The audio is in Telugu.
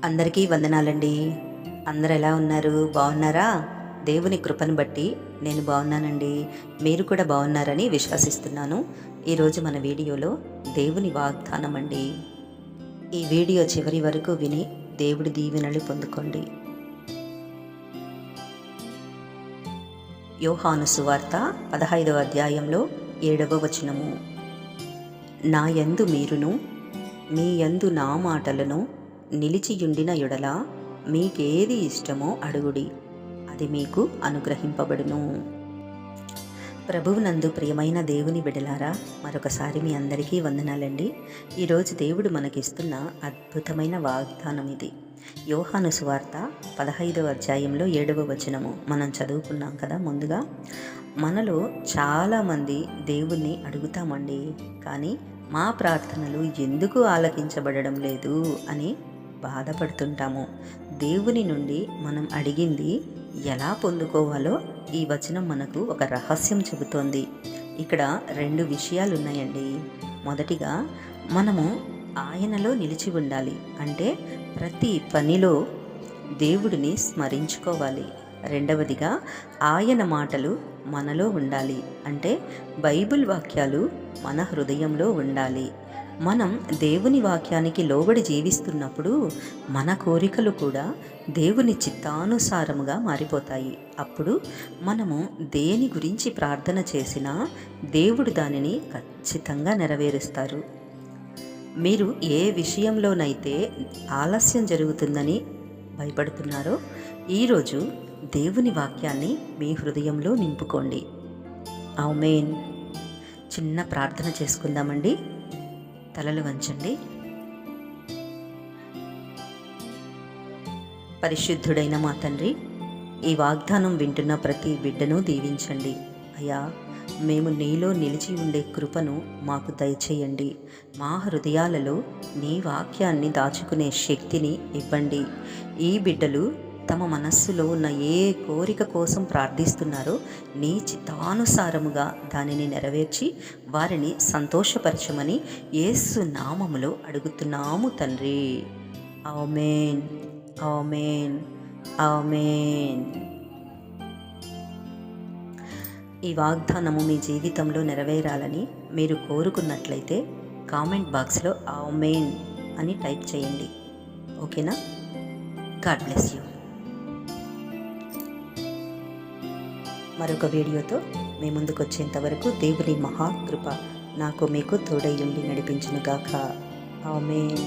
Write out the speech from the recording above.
అందరికీ వందనాలండి. అందరూ ఎలా ఉన్నారు? బాగున్నారా? దేవుని కృపను బట్టి నేను బాగున్నానండి. మీరు కూడా బాగున్నారని విశ్వసిస్తున్నాను. ఈరోజు మన వీడియోలో దేవుని వాగ్దానం అండి. ఈ వీడియో చివరి వరకు విని దేవుడి దీవెనలు పొందుకోండి. యోహాను సువార్త 15వ అధ్యాయంలో 7వ వచనము. నా యందు మీరును మీ యందు నా మాటలను నిలిచియుండిన యెడల మీకేది ఇష్టమో అడుగుడి, అది మీకు అనుగ్రహింపబడును. ప్రభువునందు ప్రియమైన దేవుని బిడ్డలారా, మరొకసారి మీ అందరికీ వందనాలండి. ఈరోజు దేవుడు మనకిస్తున్న అద్భుతమైన వాగ్దానం ఇది. యోహాను సువార్త 15వ అధ్యాయంలో 7వ వచనము మనం చదువుకున్నాం కదా. ముందుగా మనలో చాలామంది దేవుణ్ణి అడుగుతామండి, కానీ మా ప్రార్థనలు ఎందుకు ఆలకించబడడం లేదు అని బాధపడుతుంటాము. దేవుని నుండి మనం అడిగింది ఎలా పొందుకోవాలో ఈ వచనం మనకు ఒక రహస్యం చెబుతోంది. ఇక్కడ 2 విషయాలు ఉన్నాయండి. మొదటిగా మనము ఆయనలో నిలిచి ఉండాలి, అంటే ప్రతి పనిలో దేవుడిని స్మరించుకోవాలి. రెండవదిగా ఆయన మాటలు మనలో ఉండాలి, అంటే బైబిల్ వాక్యాలు మన హృదయంలో ఉండాలి. మనం దేవుని వాక్యానికి లోబడి జీవిస్తున్నప్పుడు మన కోరికలు కూడా దేవుని చిత్తానుసారముగా మారిపోతాయి. అప్పుడు మనము దేని గురించి ప్రార్థన చేసినా దేవుడు దానిని ఖచ్చితంగా నెరవేరుస్తారు. మీరు ఏ విషయంలోనైతే ఆలస్యం జరుగుతుందని భయపడుతున్నారో ఈరోజు దేవుని వాక్యాన్ని మీ హృదయంలో నింపుకోండి. ఆమేన్. చిన్న ప్రార్థన చేసుకుందామండి. తలలు వంచండి. పరిశుద్ధుడైన మా తండ్రి, ఈ వాగ్దానం వింటున్న ప్రతి బిడ్డను దీవించండి. అయ్యా, మేము నీలో నిలిచి ఉండే కృపను మాకు దయచేయండి. మా హృదయాలలో నీ వాక్యాన్ని దాచుకునే శక్తిని ఇవ్వండి. ఈ బిడ్డలు తమ మనస్సులో ఉన్న ఏ కోరిక కోసం ప్రార్థిస్తున్నారో నీ చిత్తానుసారముగా దానిని నెరవేర్చి వారిని సంతోషపరచమని యేసు నామములో అడుగుతున్నాము తండ్రి. ఆమేన్, ఆమేన్, ఆమేన్. ఈ వాగ్దానము మీ జీవితంలో నెరవేరాలని మీరు కోరుకున్నట్లయితే కామెంట్ బాక్స్లో ఆమేన్ అని టైప్ చేయండి. ఓకేనా? God bless you. మరొక వీడియోతో మీ ముందుకు వచ్చేంత వరకు దేవుని మహాకృప నాకు మీకు తోడై ఉండి నడిపించునుగాక. ఆమేన్.